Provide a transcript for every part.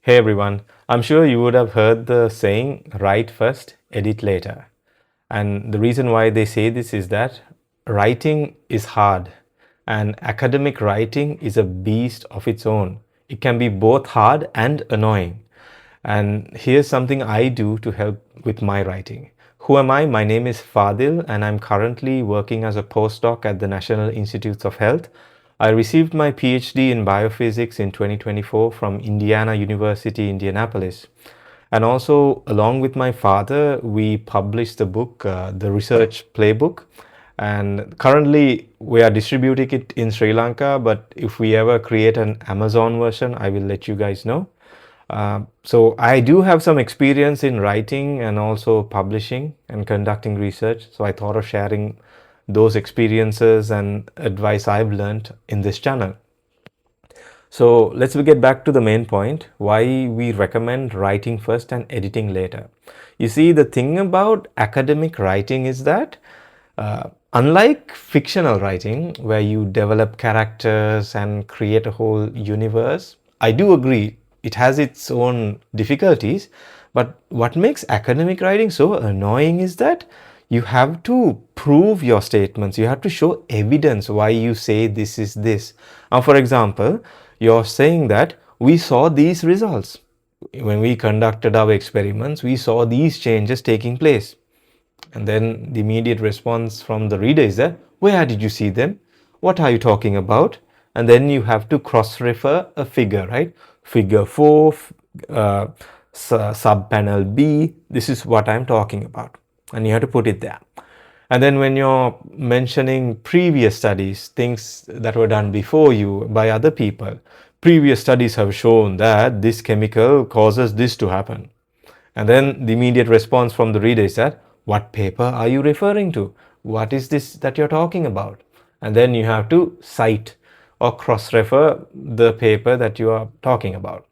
Hey everyone, I'm sure you would have heard the saying, write first, edit later. And the reason why they say this is that writing is hard and academic writing is a beast of its own. It can be both hard and annoying. And here's something I do to help with my writing. Who am I? My name is Fadil and I'm currently working as a postdoc at the National Institutes of Health. I received my PhD in biophysics in 2024 from Indiana University, Indianapolis. And also, along with my father, we published the book, The Research Playbook. And currently, we are distributing it in Sri Lanka. But if we ever create an Amazon version, I will let you guys know. So I do have some experience in writing and also publishing and conducting research. So I thought of sharing those experiences and advice I've learned in this channel. So let's get back to the main point, why we recommend writing first and editing later. You see, the thing about academic writing is that unlike fictional writing, where you develop characters and create a whole universe, I do agree it has its own difficulties, but what makes academic writing so annoying is that you have to prove your statements. You have to show evidence why you say this is this. Now, for example, you're saying that we saw these results. When we conducted our experiments, we saw these changes taking place. And then the immediate response from the reader is that, where did you see them? What are you talking about? And then you have to cross-refer a figure, right? Figure 4, sub-panel B, this is what I'm talking about. And you have to put it there. And then when you're mentioning previous studies, things that were done before you by other people, previous studies have shown that this chemical causes this to happen. And then the immediate response from the reader is that, what paper are you referring to? What is this that you're talking about? And then you have to cite or cross-refer the paper that you are talking about.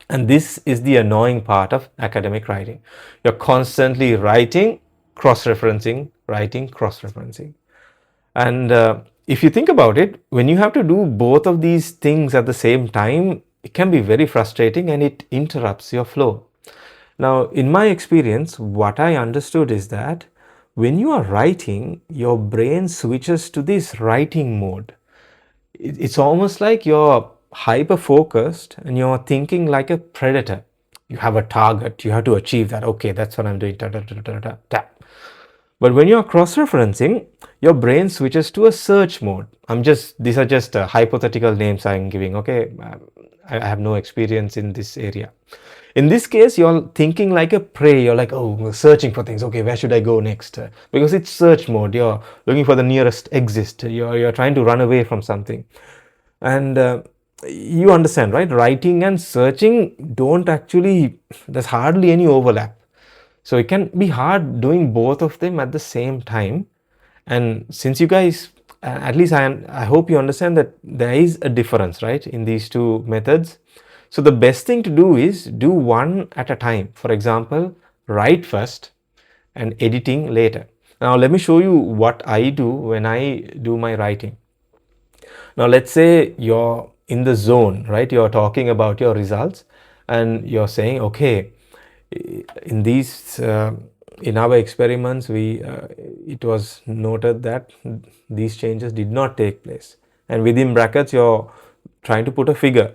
And this is the annoying part of academic writing. You're constantly writing, cross-referencing, writing, cross-referencing. And if you think about it, when you have to do both of these things at the same time, it can be very frustrating and it interrupts your flow. Now, in my experience, what I understood is that when you are writing, your brain switches to this writing mode. It's almost like you're hyper focused and you're thinking like a predator. You have a target, you have to achieve that. Okay, that's what I'm doing. Da, da, da, da, da, da. But when you're cross-referencing, your brain switches to a search mode. These are just hypothetical names I'm giving, okay? I have no experience in this area. In this case, you're thinking like a prey. You're like, oh, searching for things. Okay, where should I go next? Because it's search mode. You're looking for the nearest exit. You're trying to run away from something. And you understand, right? Writing and searching don't actually, there's hardly any overlap. So it can be hard doing both of them at the same time. And since you guys, at least I hope you understand that there is a difference, right, in these two methods. So the best thing to do is do one at a time. For example, write first and editing later. Now let me show you what I do when I do my writing. Now let's say you're in the zone, right? You're talking about your results and you're saying, okay, in these in our experiments it was noted that these changes did not take place, and within brackets you're trying to put a figure.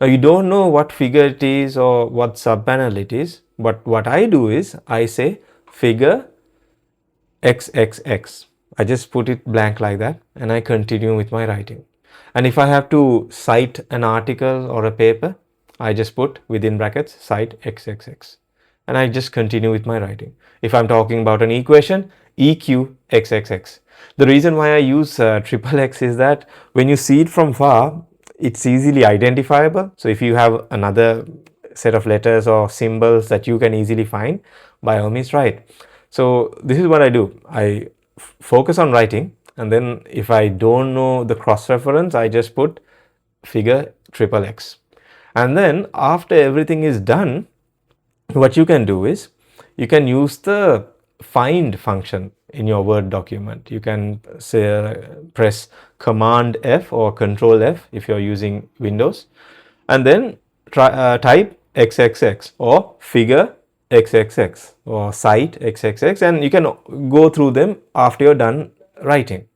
Now you don't know what figure it is or what subpanel it is, but what I do is I say figure XXX. I just put it blank like that and I continue with my writing. And if I have to cite an article or a paper, I just put within brackets cite XXX. And I just continue with my writing. If I'm talking about an equation, EQ XXX. The reason why I use triple X is that when you see it from far, it's easily identifiable. So if you have another set of letters or symbols that you can easily find, by all means write. So this is what I do. I focus on writing, and then if I don't know the cross-reference, I just put figure triple X. And then after everything is done, what you can do is you can use the find function in your Word document. You can say press Command F or Control F if you're using Windows, and then type XXX or figure XXX or cite XXX, and you can go through them after you're done writing.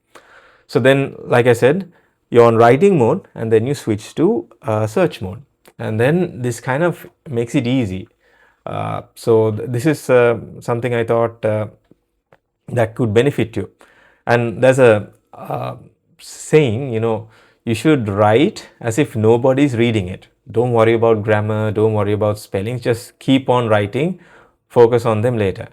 So then, like I said, you're on writing mode and then you switch to search mode, and then this kind of makes it easy. This is something I thought that could benefit you. And there's a saying, you should write as if nobody's reading it. Don't worry about grammar, don't worry about spellings, just keep on writing, focus on them later.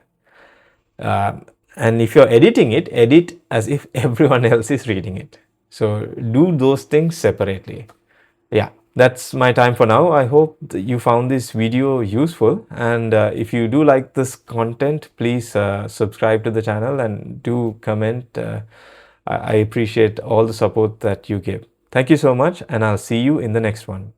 And if you're editing it, edit as if everyone else is reading it. So do those things separately. Yeah, that's my time for now. I hope you found this video useful, and if you do like this content, please subscribe to the channel and do comment. I appreciate all the support that you give. Thank you so much, and I'll see you in the next one.